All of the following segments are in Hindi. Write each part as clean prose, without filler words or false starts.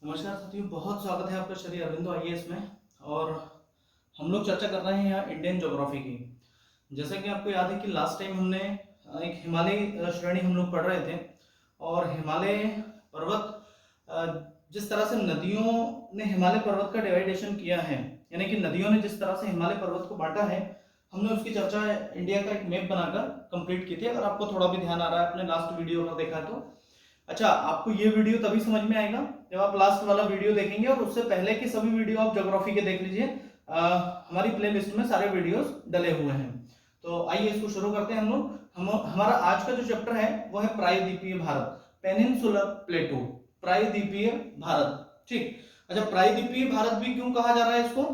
नमस्कार साथियों, बहुत स्वागत है आपका श्री अरविंदो आईएएस में। और हम लोग चर्चा कर रहे हैं यहाँ इंडियन ज्योग्राफी की। जैसा कि आपको याद है कि लास्ट टाइम हमने एक हिमालय श्रेणी हम लोग पढ़ रहे थे। और हिमालय पर्वत जिस तरह से नदियों ने हिमालय पर्वत का डिवाइडेशन किया है, यानी कि नदियों ने जिस तरह से हिमालय पर्वत को बांटा है, हमने उसकी चर्चा इंडिया का एक मैप बनाकर कंप्लीट की थी। अगर आपको थोड़ा भी ध्यान आ रहा है, अपने लास्ट वीडियो का देखा तो अच्छा, आपको ये वीडियो तभी समझ में आएगा जब आप लास्ट वाला वीडियो देखेंगे, और उससे पहले के सभी वीडियो आप ज्योग्राफी के देख लीजिए। हमारी प्लेलिस्ट में सारे वीडियोस डले हुए हैं। तो आइए इसको शुरू करते हैं हम लोग। हमारा आज का जो चैप्टर है वो है प्रायद्वीपीय भारत, पेनिनसुलर प्लेटो, प्रायद्वीपीय भारत। ठीक, अच्छा, प्रायद्वीपीय भारत भी क्यों कहा जा रहा है इसको?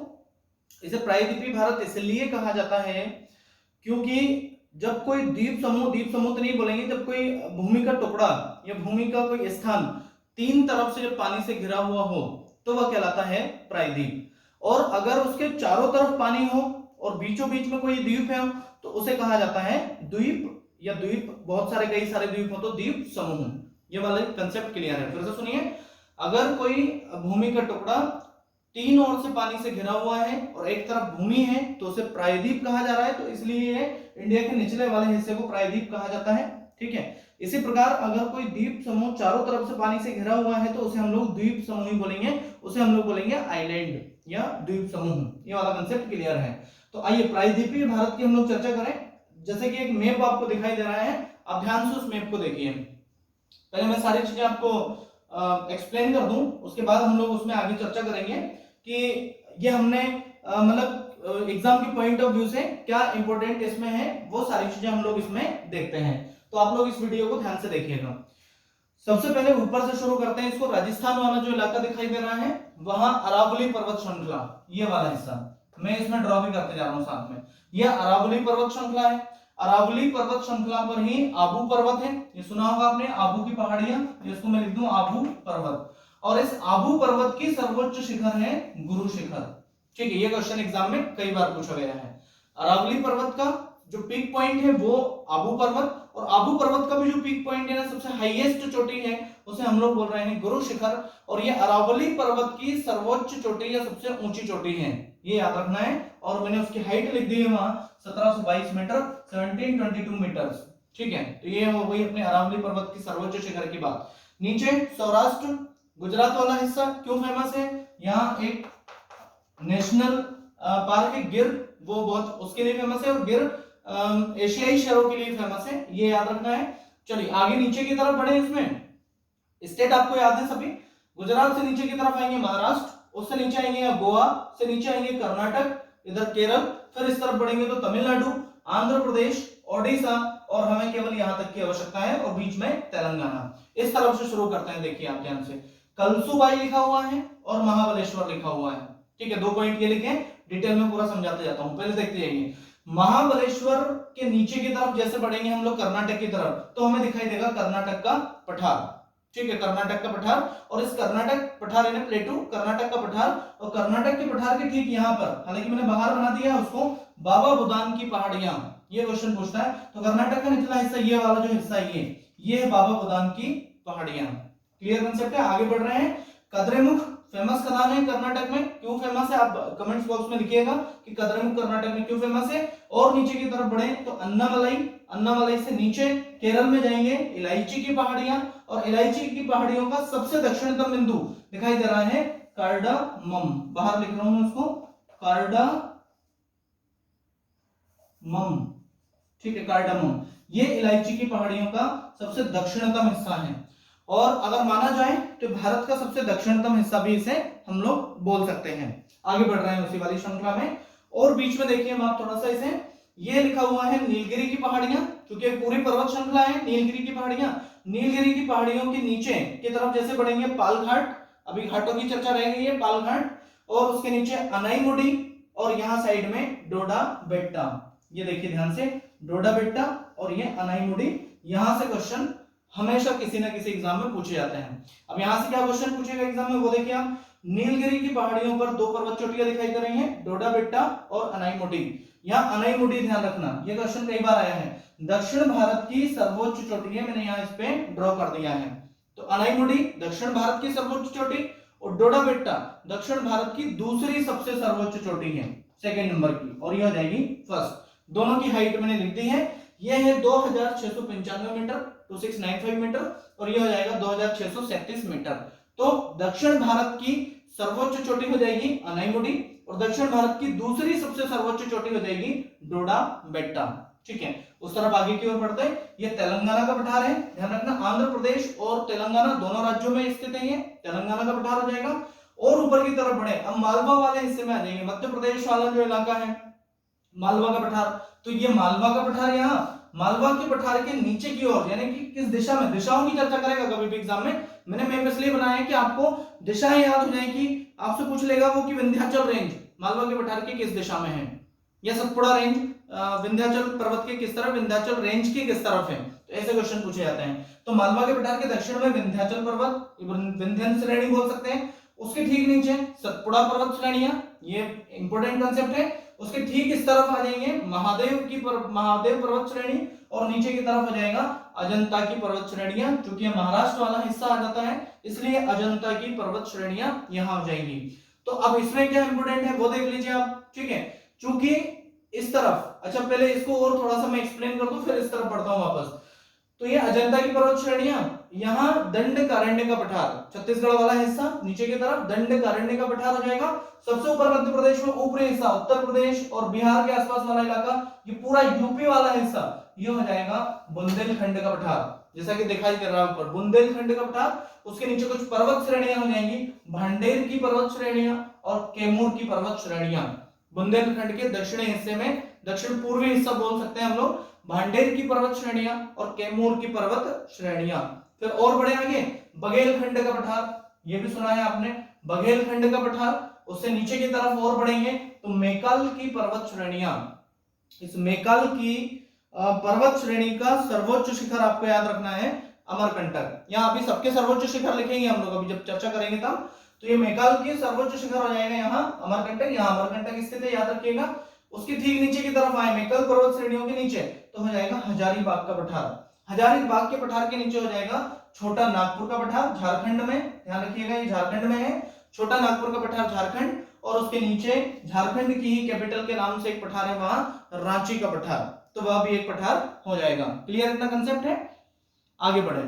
इसे प्रायद्वीपीय भारत इसलिए कहा जाता है क्योंकि जब कोई द्वीप समूह तो नहीं बोलेंगे, जब कोई भूमि का टुकड़ा या भूमि का कोई स्थान तीन तरफ से जब पानी से घिरा हुआ हो तो वह कहलाता है प्रायद्वीप। और अगर उसके चारों तरफ पानी हो और बीचों बीच में कोई द्वीप है तो उसे कहा जाता है द्वीप, या द्वीप बहुत सारे कई सारे द्वीप हो तो द्वीप समूह। ये वाला कंसेप्ट क्लियर है? फिर से सुनिए, अगर कोई भूमि का टुकड़ा तीन ओर से पानी से घिरा हुआ है और एक तरफ भूमि है तो उसे प्रायद्वीप कहा जा रहा है। तो इसलिए इंडिया के निचले वाले हिस्से को प्रायद्वीप कहा जाता है। ठीक है, इसी प्रकार अगर कोई द्वीप समूह चारों तरफ से पानी से घिरा हुआ है तो उसे हम लोग द्वीप समूह ही बोलेंगे, उसे हम लोग बोलेंगे आइलैंड या द्वीप समूह। ये वाला कंसेप्ट क्लियर है? तो आइए प्रायद्वीपीय भारत की हम लोग चर्चा करें। जैसे कि एक मैप आपको दिखाई दे रहा है, आप ध्यान से उस मैप को देखिए। पहले मैं सारी चीजें आपको एक्सप्लेन कर दूं, उसके बाद हम लोग उसमें आगे चर्चा करेंगे कि ये हमने मतलब एग्जाम के पॉइंट ऑफ व्यू से क्या इंपॉर्टेंट इसमें है, वो सारी चीजें हम लोग इसमें देखते हैं। तो आप लोग इस वीडियो को ध्यान से देखिएगा। सबसे पहले ऊपर से शुरू करते हैं। इसको राजस्थान वाला जो इलाका दिखाई दे रहा है, वहां अरावली पर्वत श्रृंखला, ये वाला हिस्सा मैं इसमें ड्रॉ भी करते जा रहा हूं साथ में। यह अरावली पर्वत श्रृंखला है। अरावली पर्वत श्रृंखला पर ही आबू पर्वत है, ये सुना होगा आपने, आबू की पहाड़ियां, इसको मैं लिख दूं आबू पर्वत। और इस आबू पर्वत की सर्वोच्च शिखर है गुरु शिखर। ठीक है, ये क्वेश्चन एग्जाम में कई बार पूछा गया है। अरावली पर्वत का जो पीक पॉइंट है वो आबू पर्वत, और आबू पर्वत का भी जो पीक पॉइंट है ना, सबसे हाईएस्ट चोटी है, उसे हम लोग बोल रहे हैं गुरु शिखर। और ये अरावली पर्वत की सर्वोच्च चोटी या सबसे ऊंची चोटी है, ये याद रखना है। और मैंने उसकी हाइट लिख दी है वहां 1722 मीटर, 1722 मीटर। ठीक है, तो ये हो गई अपने अरावली पर्वत की सर्वोच्च शिखर की बात। नीचे सौराष्ट्र गुजरात वाला हिस्सा क्यों फेमस है? यहाँ एक नेशनल पार्क है गिर, वो बहुत उसके लिए फेमस है, और गिर एशियाई शेरों के लिए फेमस है, ये याद रखना है। चलिए आगे नीचे की तरफ बढ़े। इसमें स्टेट आपको याद है सभी। गुजरात से नीचे की तरफ आएंगे महाराष्ट्र, उससे नीचे आएंगे गोवा, से नीचे आएंगे कर्नाटक, इधर केरल, फिर इस तरफ बढ़ेंगे तो तमिलनाडु, आंध्र प्रदेश, ओडिशा, और हमें केवल यहां तक की आवश्यकता है, और बीच में तेलंगाना। इस तरफ से शुरू करते हैं। देखिए आप ध्यान से, कलसुबाई लिखा हुआ है और महाबलेश्वर लिखा हुआ है। ठीक है, 2 पॉइंट ये लिखे, डिटेल में पूरा समझाते जाता हूं। पहले देखते जाइए, महाबलेश्वर के नीचे की तरफ जैसे बढ़ेंगे हम लोग कर्नाटक की तरफ, तो हमें दिखाई देगा कर्नाटक का पठार। ठीक है, कर्नाटक का पठार, और इस कर्नाटक पठार यानी प्लेटू, कर्नाटक का पठार, और कर्नाटक के पठार के ठीक यहाँ पर, हालांकि मैंने बाहर बना दिया उसको, बाबा बुदान की पहाड़ियां, ये क्वेश्चन पूछता है। तो कर्नाटक का निचला हिस्सा, ये वाला जो हिस्सा ये है बाबा बुदान की पहाड़ियां। क्लियर कंसेप्ट है? आगे बढ़ रहे हैं। कद्रेमुख फेमस खदान है कर्नाटक में, क्यों फेमस है आप कमेंट्स बॉक्स में लिखिएगा कि कद्रेमुख कर्नाटक में क्यों फेमस है। और नीचे की तरफ बढ़े तो अन्नामलाई, अन्नामलाई से नीचे केरल में जाएंगे इलायची की पहाड़ियां, और इलायची की पहाड़ियों का सबसे दक्षिणतम बिंदु दिखाई दे रहा है कार्डामम, बाहर लिख रहा हूं मैं उसको, कार्डामम। ठीक है, कार्डामम, ये इलायची की पहाड़ियों का सबसे दक्षिणतम हिस्सा है, और अगर माना जाए तो भारत का सबसे दक्षिणतम हिस्सा भी इसे हम लोग बोल सकते हैं। आगे बढ़ रहे हैं उसी वाली श्रृंखला में, और बीच में देखिए आप थोड़ा सा इसे, ये लिखा हुआ है नीलगिरी की पहाड़ियां, क्योंकि पूरी पर्वत श्रृंखला है नीलगिरी की पहाड़ियां। नीलगिरी की पहाड़ियों के नीचे की तरफ जैसे बढ़ेंगे पाल घाट, अभी घाटों की चर्चा रह गई है, पाल घाट, और उसके नीचे अनाईमुडी, और यहाँ साइड में डोडा बेट्टा। ये देखिए ध्यान से, डोडा बेट्टा और ये अनाईमुडी। यहां से क्वेश्चन हमेशा किसी ना किसी एग्जाम में पूछे जाते हैं। अब यहां से क्या क्वेश्चन पूछेगा एग्जाम में, वो देखिए आप, नीलगिरी की पहाड़ियों पर 2 पर्वत चोटियां दिखाई दे रही हैं, डोडा बेट्टा और अनाईमुडी। यहाँ अनाईमुडी ध्यान रखना, ये क्वेश्चन कई बार आया है। दक्षिण भारत की सर्वोच्च चोटी है, मैंने यहाँ इस पे ड्रॉ कर दिया है। तो अनाईमुडी दक्षिण भारत की सर्वोच्च चोटी, और डोडा बेट्टा दक्षिण भारत की दूसरी सबसे सर्वोच्च चोटी है, सेकंड नंबर की, और यह हो जाएगी फर्स्ट। दोनों की हाइट मैंने लिख दी है, यह है 2695 मीटर 2695 मीटर, और यह हो जाएगा 2637 मीटर। तो दक्षिण भारत की सर्वोच्च चोटी हो जाएगी अनाईमुडी, और दक्षिण भारत की दूसरी सबसे सर्वोच्च चोटी हो जाएगी डोडा बेट्टा। ठीक है, उस तरफ आगे की ओर बढ़ते हैं। ये तेलंगाना का पठार है, ध्यान रखना आंध्र प्रदेश और तेलंगाना दोनों राज्यों में स्थित है, ये तेलंगाना का पठार हो जाएगा। और ऊपर की तरफ बढ़े, अब मालवा वाले हिस्से में आ जाएंगे, मध्य प्रदेश वाला जो इलाका है मालवा का पठार, तो ये मालवा का पठार यहाँ मालवा के पठार के नीचे की ओर, यानी कि किस दिशा में, दिशाओं की चर्चा करेगा कभी भी एग्जाम में, मैंने मैप इसलिए बनाया है कि आपको दिशाएं याद हो जाएगी। आपसे पूछ लेगा वो कि विंध्याचल रेंज मालवा के पठार की किस दिशा में है, या सतपुड़ा रेंज विंध्याचल पर्वत के किस तरफ, विंध्याचल रेंज की किस तरफ है, तो ऐसे क्वेश्चन पूछे जाते हैं। तो मालवा के पठार के दक्षिण में विंध्याचल पर्वत, विंध्यन श्रेणी बोल सकते हैं, उसके ठीक नीचे सतपुड़ा पर्वत श्रेणियां, ये इंपॉर्टेंट कंसेप्ट है। उसके ठीक इस तरफ आ जाएंगे महादेव पर्वत श्रेणी, और नीचे की तरफ आ जाएगा अजंता की पर्वत श्रेणियां, क्योंकि महाराष्ट्र वाला हिस्सा आ जाता है, इसलिए अजंता की पर्वत श्रेणियां यहां हो जाएंगी। तो अब इसमें क्या इंपॉर्टेंट है वो देख लीजिए आप। ठीक है, चूंकि इस तरफ, अच्छा पहले इसको और थोड़ा सा मैं एक्सप्लेन कर दूं, फिर इस तरफ बढ़ता हूं वापस। तो ये अजंता की पर्वत श्रेणियां, यहाँ दंडकारण्य का पठार, छत्तीसगढ़ वाला हिस्सा नीचे की तरफ दंडकारण्य का पठार हो जाएगा। सबसे ऊपर मध्य प्रदेश में ऊपरी हिस्सा, उत्तर प्रदेश और बिहार के आसपास वाला इलाका, ये पूरा यूपी वाला हिस्सा, ये हो जाएगा बुंदेलखंड का पठार, जैसा कि दिखाई दे रहा है ऊपर बुंदेलखंड का पठार। उसके नीचे कुछ पर्वत श्रेणियां हो जाएंगी, भांडेर की पर्वत श्रेणियां और कैमूर की पर्वत श्रेणियां। बुंदेलखंड के दक्षिणी हिस्से में, दक्षिण पूर्वी हिस्सा बोल सकते हैं हम लोग, भांडेर की पर्वत श्रेणियां और कैमूर की पर्वत श्रेणियां। फिर और बड़े आगे बघेलखंड का पठार, ये भी सुना है आपने, बघेलखंड का पठार। उससे नीचे की तरफ और बढ़ेंगे तो मेकाल की पर्वत श्रेणियां। इस मेकाल की पर्वत श्रेणी का सर्वोच्च शिखर आपको याद रखना है अमरकंटक। यहाँ अभी सबके सर्वोच्च शिखर लिखेंगे हम लोग, अभी जब चर्चा करेंगे तब। तो ये मेकाल की सर्वोच्च शिखर हो जाएगा यहाँ अमरकंटक, यहाँ अमरकंटक स्थित है, याद रखिएगा। उसके ठीक नीचे की तरफ आए मेकल पर्वत श्रेणियों के नीचे तो हो जाएगा हजारीबाग का पठार। हजारीबाग के पठार के नीचे हो जाएगा छोटा नागपुर का पठार, झारखंड में, ध्यान रखिएगा ये झारखंड में है, छोटा नागपुर का पठार झारखंड। और उसके नीचे झारखंड की ही कैपिटल के नाम से एक पठार है वहां रांची का पठार, तो वह भी एक पठार हो जाएगा। क्लियर इतना कंसेप्ट है? आगे बढ़े,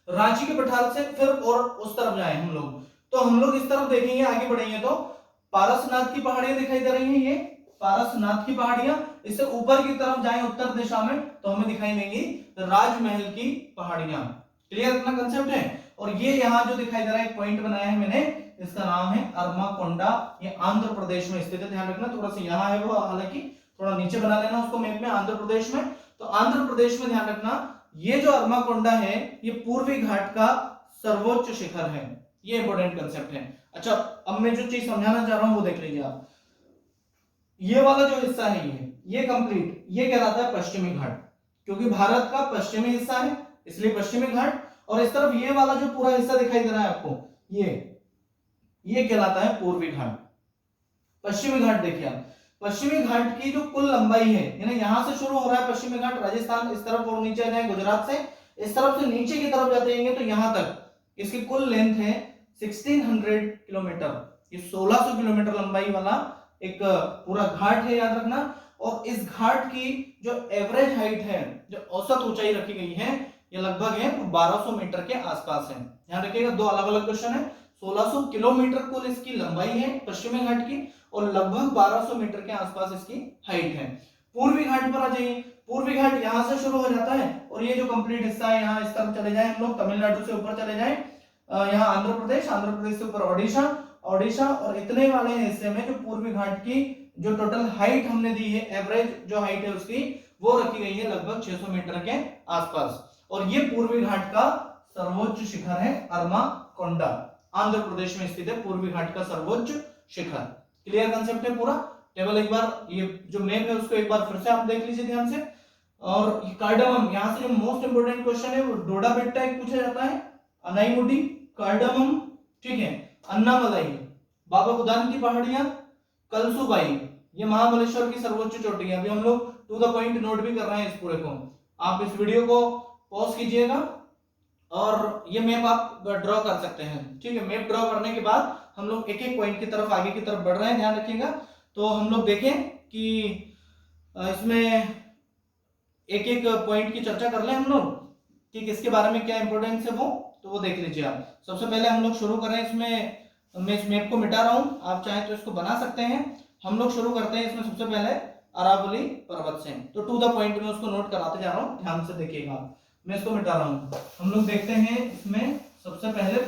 रांची के पठार से फिर और उस तरफ जाए हम लोग, तो हम लोग इस तरफ देखेंगे, आगे बढ़ेंगे तो पारसनाथ की पहाड़ियां दिखाई दे रही हैं, ये पारसनाथ की पहाड़ियां। इससे ऊपर की तरफ जाएं उत्तर दिशा में तो हमें दिखाई देंगी राजमहल की पहाड़ियां। क्लियर इतना कंसेप्ट है? और ये यहाँ जो दिखाई दे रहा है एक पॉइंट बनाया है मैंने, इसका नाम है अरमाकोंडा, ये आंध्र प्रदेश में स्थित है, ध्यान रखना। थोड़ा सा यहाँ है वो, हालांकि थोड़ा नीचे बना लेना उसको मैप में, आंध्र प्रदेश में। तो आंध्र प्रदेश में ध्यान रखना, ये जो अरमाकोंडा है ये पूर्वी घाट का सर्वोच्च शिखर है, ये इंपॉर्टेंट कंसेप्ट है। अच्छा, अब मैं जो चीज समझाना चाह रहा हूं वो देख लीजिए आप। ये वाला जो हिस्सा है ये कंप्लीट, ये कहलाता है पश्चिमी घाट, क्योंकि भारत का पश्चिमी हिस्सा है इसलिए पश्चिमी घाट। और इस तरफ ये वाला जो पूरा हिस्सा दिखाई दे रहा है आपको, ये कहलाता है पूर्वी घाट। पश्चिमी घाट देखिए आप, पश्चिमी घाट की जो कुल लंबाई है, यानी यहां से शुरू हो रहा है पश्चिमी घाट राजस्थान, इस तरफ और नीचे जाए गुजरात से, इस तरफ से नीचे की तरफ जाते हैं तो यहां तक इसकी कुल लेंथ है 1600 किलोमीटर। ये 1600 किलोमीटर लंबाई वाला एक पूरा घाट है, याद रखना। और इस घाट की जो एवरेज हाइट है, जो औसत ऊंचाई रखी गई है, ये लगभग है 1200 मीटर के आसपास है। ध्यान रखिएगा, दो अलग अलग क्वेश्चन है। 1600 किलोमीटर कुल इसकी लंबाई है पश्चिमी घाट की, और लगभग 1200 मीटर के आसपास इसकी हाइट है। पूर्वी घाट पर आ जाइए, पूर्वी घाट यहां से शुरू हो जाता है, और ये जो कंप्लीट हिस्सा है यहाँ इस तरफ चले जाए हम लोग, तमिलनाडु से ऊपर चले जाए, यहाँ आंध्र प्रदेश से ऊपर ओडिशा, और इतने वाले हिस्से में जो पूर्वी घाट की जो टोटल हाइट हमने दी है, एवरेज जो हाइट है उसकी, वो रखी गई है लगभग 600 मीटर के आसपास। और ये पूर्वी घाट का सर्वोच्च शिखर है अरमाकोंडा, आंध्र प्रदेश में स्थित है पूर्वी घाट का सर्वोच्च शिखर। क्लियर कंसेप्ट है पूरा? टेबल एक बार, ये जो मैप है उसको एक बार फिर से आप देख लीजिए ध्यान से। और कार्डामम, यहाँ से जो मोस्ट इंपोर्टेंट क्वेश्चन है वो डोडा बेट्टा एक पूछा जाता है, अनाईमुडी, कार्डामम, ठीक है, अन्नामलाई, बाबा बुदान की पहाड़ियां, कलसुबाई, ये महाबलेश्वर की सर्वोच्च चोटी है। अभी हम लोग 2 द पॉइंट नोट भी कर रहे हैं इस पूरे को। आप इस वीडियो को पॉज कीजिएगा और ये मैप आप ड्रॉ कर सकते हैं। ठीक है, मैप ड्रॉ करने के बाद हम लोग एक एक पॉइंट की तरफ आगे की तरफ बढ़ रहे हैं, ध्यान रखिएगा। तो हम लोग देखें कि इसमें एक एक पॉइंट की चर्चा कर लें हम लोग कि किसके बारे में क्या इंपॉर्टेंस है वो देख लीजिए आप। सबसे पहले हम लोग शुरू करें, इसमें मैं इस मैप को मिटा रहा हूं, आप चाहें तो इसको बना सकते हैं। हम लोग शुरू करते हैं इसमें सबसे पहले अरावली पर्वत से। तो टू द पॉइंट में उसको नोट कराते जा रहा हूँ, ध्यान से देखिएगा। मैं इसको मिटा रहा हूँ। हम लोग देखते हैं इसमें सबसे पहले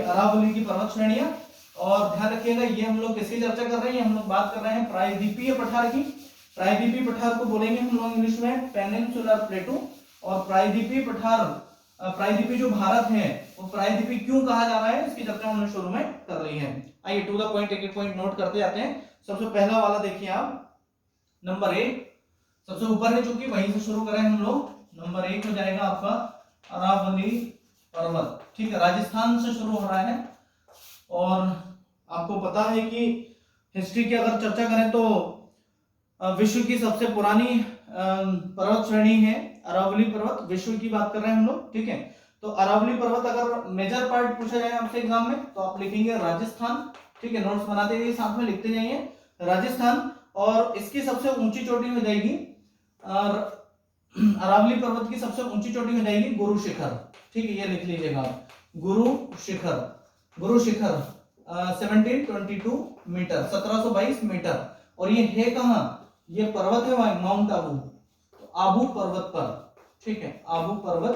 अरावली की पर्वत श्रेणियां। और ध्यान रखिएगा ये हम लोग किसकी चर्चा कर रहे हैं, हम लोग बात कर रहे हैं प्रायद्वीपीय पठार की। प्रायद्वीपीय पठार को बोलेंगे हम लोग इंग्लिश में पेनिनसुलर प्लेटू। और प्रायद्वीपीय पठार, प्रायद्वीपीय जो भारत है वो प्रायद्वीपीय क्यों कहा जा रहा है, इसकी चर्चा हमने शुरू में कर ली है। आइए टू द पॉइंट एक एक पॉइंट नोट करते जाते हैं। सबसे पहला वाला देखिए आप, नंबर 1 सबसे ऊपर है, चूंकि वहीं से शुरू करें हम लोग। नंबर 1 हो जाएगा आपका अरावली पर्वत। ठीक है, राजस्थान से शुरू हो रहा है। और आपको पता है कि हिस्ट्री की अगर चर्चा करें तो विश्व की सबसे पुरानी पर्वत श्रेणी है अरावली पर्वत, विश्व की बात कर रहे हैं हम लोग। ठीक है, तो अरावली पर्वत अगर मेजर पार्ट पूछा जाए आपसे एग्जाम में तो आप लिखेंगे राजस्थान। ठीक है, नोट्स बनाते जाइए, साथ में लिखते जाइए राजस्थान। और इसकी सबसे ऊंची चोटी हो जाएगी, अरावली पर्वत की सबसे ऊंची चोटी हो जाएगी गुरु शिखर। ठीक है, ये लिख लीजिएगा आप, गुरु शिखर। Guru Shikhar 1722 metre, 1722 metre. और ये है कहाँ, ये पर्वत है वहां माउंट आबू, तो आबू पर्वत पर। ठीक है, आबू पर्वत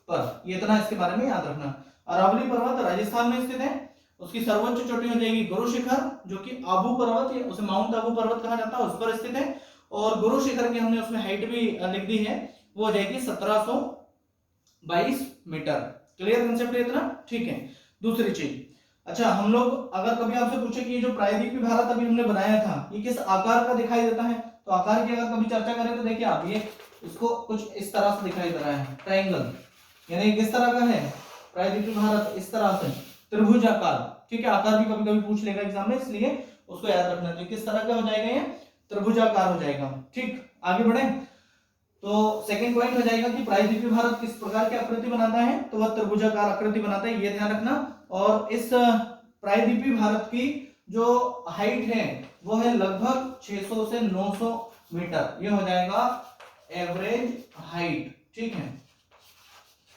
पर, ये इतना इसके बारे में याद रखना। अरावली पर्वत राजस्थान में स्थित है, उसकी सर्वोच्च चोटी हो जाएगी गुरु शिखर, जो कि आबू पर्वत है, उसे माउंट आबू पर्वत कहा जाता है, उस पर स्थित है। और गुरु शिखर की हमने उसमें हाइट भी लिख दी है, वो हो जाएगी 1722 मीटर। क्लियर कंसेप्ट है इतना? ठीक है, दूसरी चीज, अच्छा हम लोग अगर कभी आपसे पूछे कि ये जो प्रायद्वीपीय भारत अभी हमने बनाया था ये किस आकार का दिखाई देता है, तो आकार की अगर कभी चर्चा करें तो देखिए आप, ये इसको कुछ इस तरह से दिखाई दे रहा है, ट्रायंगल। यानी किस तरह का है प्रायद्वीपीय भारत, इस तरह से त्रिभुजाकार। ठीक है, आकार भी कभी कभी पूछ लेगा एग्जाम में, इसलिए उसको याद रखना चाहिए। किस तरह का हो जाएगा ये, त्रिभुजाकार हो जाएगा। ठीक, आगे बढ़े तो सेकंड पॉइंट हो जाएगा कि प्रायद्वीपीय भारत किस प्रकार की आकृति बनाता है, तो वह त्रिभुजाकार आकृति बनाता है, ये ध्यान रखना। और इस प्रायद्वीपीय भारत की जो हाइट है वो है लगभग 600 से 900 मीटर, ये हो जाएगा एवरेज हाइट। ठीक है,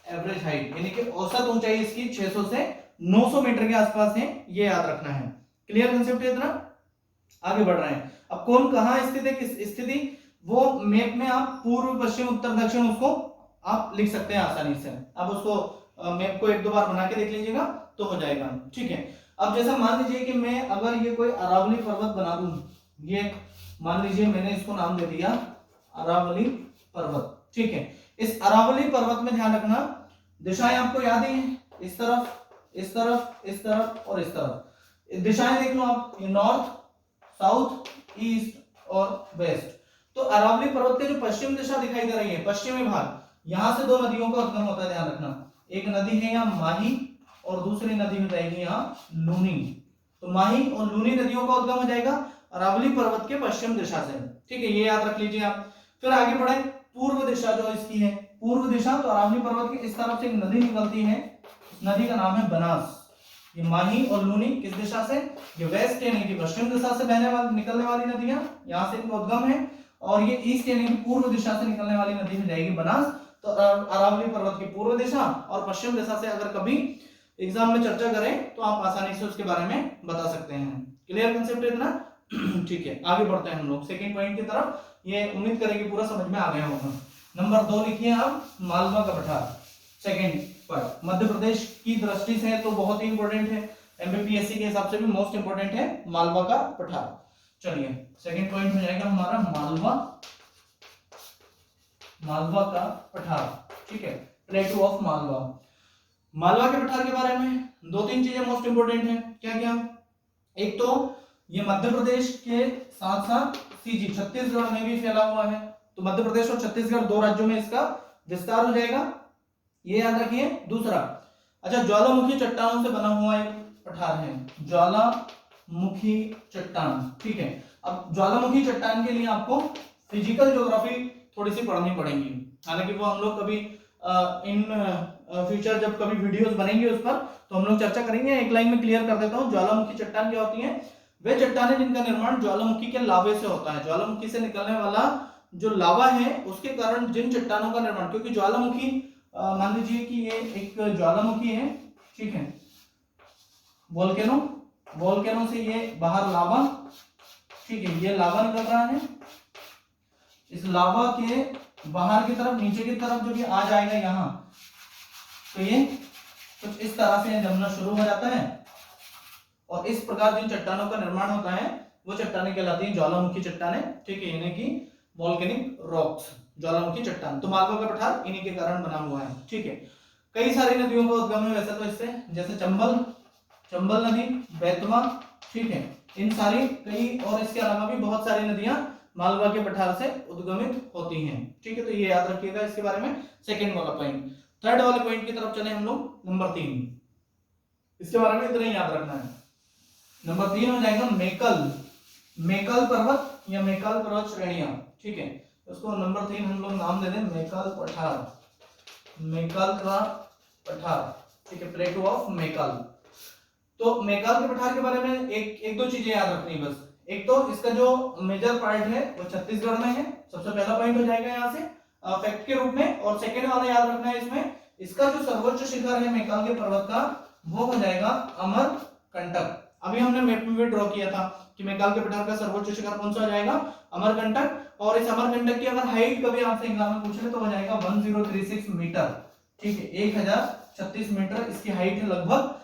एवरेज हाइट यानी कि औसत ऊंचाई इसकी 600 से 900 मीटर के आसपास है, ये याद रखना है। क्लियर कंसेप्ट है इतना? आगे बढ़ रहे हैं। अब कौन कहां स्थित है, किस स्थिति, वो मैप में आप पूर्व पश्चिम उत्तर दक्षिण उसको आप लिख सकते हैं आसानी से। अब उसको मैप को एक दो बार बना के देख लीजिएगा तो हो जाएगा। ठीक है, अब जैसा मान लीजिए कि मैं अगर ये कोई अरावली पर्वत बना दूं, ये मान लीजिए मैंने इसको नाम दे दिया अरावली पर्वत। ठीक है, इस अरावली पर्वत में ध्यान रखना दिशाएं आपको याद ही है, इस तरफ, इस तरफ, इस तरफ और इस तरफ। दिशाएं देख लो आप, ये नॉर्थ, साउथ, ईस्ट और वेस्ट। तो अरावली पर्वत की जो पश्चिम दिशा दिखाई दे रही है, पश्चिमी भाग, यहां से दो नदियों का उद्गम होता है, ध्यान रखना। एक नदी है यहाँ माही और दूसरी नदी हो जाएगी यहाँ लूनी। तो माही और लूनी नदियों का उद्गम हो जाएगा अरावली पर्वत के पश्चिम दिशा से। ठीक है, ये याद रख लीजिए आप। फिर आगे बढ़े, पूर्व दिशा जो इसकी है, पूर्व दिशा, तो अरावली पर्वत की इस तरफ से एक नदी निकलती है, नदी का नाम है बनास। ये माही और लूनी किस दिशा से, ये वेस्ट यानी कि पश्चिम दिशा से बहने वाली निकलने वाली नदियां, यहाँ से इनका उद्गम है। और ये ईस्ट यानी कि पूर्व दिशा से निकलने वाली नदी हो जाएगी बनास। तो अरावली पर्वत की पूर्व दिशा और पश्चिम दिशा से अगर कभी एग्जाम में चर्चा करें तो आप आसानी से उसके बारे में बता सकते हैं। क्लियर कंसेप्ट है इतना? ठीक है, आगे बढ़ते हैं हम लोग सेकंड पॉइंट की तरफ। ये उम्मीद करें कि पूरा समझ में आ गया होगा। नंबर 2 लिखिए आप, मालवा का पठार। सेकंड पॉइंट मध्य प्रदेश की दृष्टि से तो बहुत ही इंपॉर्टेंट है, एमपीपीएससी के हिसाब से भी मोस्ट इंपॉर्टेंट है मालवा का पठार। चलिए सेकंड पॉइंट हो जाएगा हमारा मालवा, मालवा का पठार। ठीक है, प्लेटू ऑफ मालवा। मालवा के पठार के बारे में दो तीन चीजें मोस्ट इंपोर्टेंट है। क्या क्या? एक तो ये मध्य प्रदेश के साथ साथ सीजी छत्तीसगढ़ में भी फैला हुआ है, तो मध्य प्रदेश और छत्तीसगढ़ दो राज्यों में इसका विस्तार हो जाएगा, ये याद रखिए। दूसरा, अच्छा ज्वालामुखी चट्टानों से बना हुआ एक पठार है, ज्वालामुखी चट्टान। ठीक है, अब ज्वालामुखी चट्टान के लिए आपको फिजिकल ज्योग्राफी थोड़ी सी पढ़नी पड़ेगी, हालांकि वो हम लोग कभी इन फ्यूचर जब कभी वीडियोस बनेंगे उस पर तो हम लोग चर्चा करेंगे। एक लाइन में क्लियर कर देता हूँ, ज्वालामुखी चट्टान क्या होती है? वे चट्टानें जिनका निर्माण ज्वालामुखी के लावे से होता है। ज्वालामुखी से निकलने वाला जो लावा है उसके कारण जिन चट्टानों का निर्माण, क्योंकि ज्वालामुखी मान लीजिए कि ये एक ज्वालामुखी है, ठीक है, वोल्केनो से ये बाहर लावा, ठीक है, ये लावा निकल रहा है। इस लावा के बाहर की तरफ, नीचे की तरफ जब ये आ जाएगा यहाँ, तो ये कुछ इस तरह से जमना शुरू हो जाता है और इस प्रकार जिन चट्टानों का निर्माण होता है वो चट्टानें कहलाती हैं ज्वालामुखी चट्टानें, ठीक है, यानी कि वोल्केनिक रॉक्स, ज्वालामुखी चट्टान। तो मालवा का पठार इन्हीं के कारण बना हुआ है, ठीक है। कई सारी नदियों का उद्गम है वैसे तो इससे, जैसे चंबल नदी, बेतवा, ठीक है, इन सारी कई और इसके अलावा भी बहुत सारी नदियां मालवा के पठार से उद्गमित होती हैं, ठीक है। तो ये याद रखिएगा इसके बारे में, सेकंड वाला पॉइंट। थर्ड वाले पॉइंट की तरफ चले हम लोग, नंबर 3, इसके बारे में इतना ही याद रखना है। नंबर 3 हो जाएगा मेकल पर्वत या मेकल पर्वत श्रेणियां, ठीक है। उसको नंबर 3 हम लोग नाम दे दें मेकल का पठार, ठीक है, प्लेटू ऑफ मेकल। तो मेकल के पठार के बारे में एक दो चीजें याद रखनी बस। एक तो इसका जो मेजर पार्ट है वो छत्तीसगढ़ में है, सबसे पहला पॉइंट हो जाएगा यहाँ से फैक्ट के रूप में। और सेकेंड वाला याद रखना है इसमें, इसका जो सर्वोच्च शिखर है मेकल के पर्वत का वो हो जाएगा अमरकंटक। अभी हमने मैप में भी ड्रॉ किया था कि मेकल के पठार का सर्वोच्च शिखर कौन सा हो जाएगा? अमरकंटक। और इस अमरकंटक की अगर हाइट कभी आपसे एग्जाम में पूछ ले तो हो जाएगा 1036 मीटर, ठीक है, 1036 मीटर इसकी हाइट है लगभग।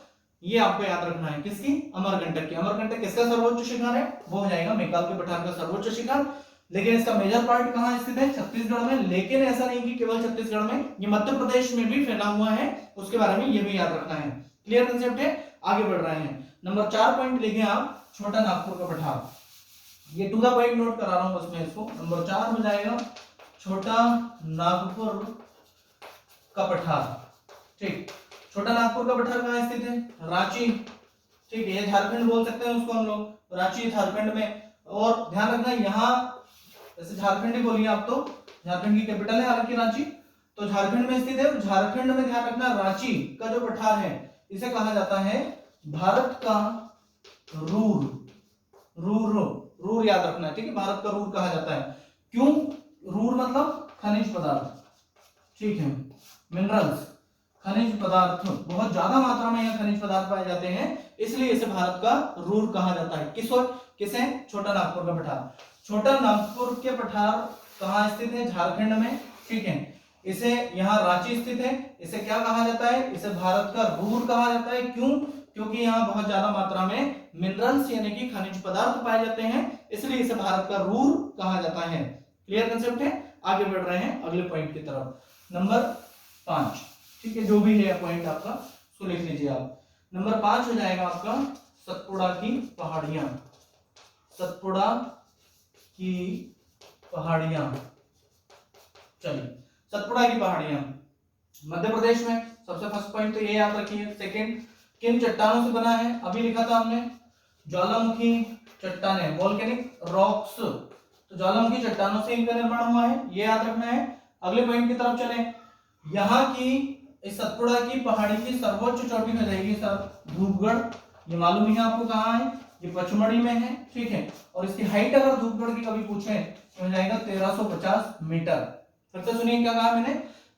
ये आपको याद रखना है, किसकी? अमरकंटक की। अमरकंटक किसका सर्वोच्च शिखर है? वो हो जाएगा मेकल के पठार का सर्वोच्च शिखर। लेकिन इसका मेजर पार्ट कहाँ स्थित है? छत्तीसगढ़ में। लेकिन ऐसा नहीं कि केवल छत्तीसगढ़ में, ये मध्य प्रदेश में भी फैला हुआ है, उसके बारे में ये भी याद रखना है। क्लियर कंसेप्ट है? आगे बढ़ रहे हैं। नंबर 4 पॉइंट लिखे आप, छोटा नागपुर का पठार। ये टू द पॉइंट नोट करा रहा हूं बस मैं इसको। नंबर 4 हो जाएगा छोटा नागपुर का पठार, ठीक। छोटा नागपुर का पठार कहाँ स्थित है? रांची, ठीक है, झारखंड बोल सकते हैं उसको हम लोग, रांची झारखंड में। और ध्यान रखना यहाँ जैसे झारखंड ही बोलिए आप, तो झारखंड की कैपिटल है हालांकि रांची, तो झारखंड में स्थित है। झारखंड में ध्यान रखना रांची का जो पठार है इसे कहा जाता है भारत का रूर याद रखना है, ठीक है, भारत का रूर कहा जाता है। क्यों रूर? मतलब खनिज पदार्थ, ठीक है, मिनरल्स, खनिज पदार्थ, बहुत ज्यादा मात्रा में यहाँ खनिज पदार्थ पाए जाते हैं, इसलिए इसे भारत का रूर कहा जाता है। किसे? छोटा नागपुर का पठार। छोटा नागपुर के पठार कहाँ स्थित है? झारखंड में, ठीक है। इसे यहाँ रांची स्थित है। इसे क्या कहा जाता है? इसे भारत का रूर कहा जाता है। क्यों? क्योंकि यहाँ बहुत ज्यादा मात्रा में मिनरल्स यानी कि खनिज पदार्थ पाए जाते हैं, इसलिए इसे भारत का रूर कहा जाता है। क्लियर कंसेप्ट है? आगे बढ़ रहे हैं अगले पॉइंट की तरफ। नंबर 5, ठीक है, जो भी है पॉइंट आपका उसको लिख लीजिए आप। नंबर 5 हो जाएगा आपका सतपुड़ा की पहाड़ियां। सतपुड़ा की पहाड़ियां, चलिए, सतपुड़ा की पहाड़ियां मध्य प्रदेश में। सबसे फर्स्ट पॉइंट तो ये याद रखिए। सेकंड, किन चट्टानों से बना है? अभी लिखा था हमने ज्वालामुखी चट्टानें, वोल्केनिक रॉक्स, तो ज्वालामुखी चट्टानों से इनका निर्माण हुआ है, ये याद रखना है। अगले पॉइंट की तरफ चलें। यहाँ की इस सतपुड़ा की पहाड़ी की सर्वोच्च चोटी हो जाएगी सर धूपगढ़। ये मालूम ही है आपको कहाँ है, ये पचमढ़ी में है, ठीक है। और इसकी हाइट अगर धूपगढ़ की कभी पूछे तो हो जाएगा 1350 मीटर। फिर से सुनिए क्या कहा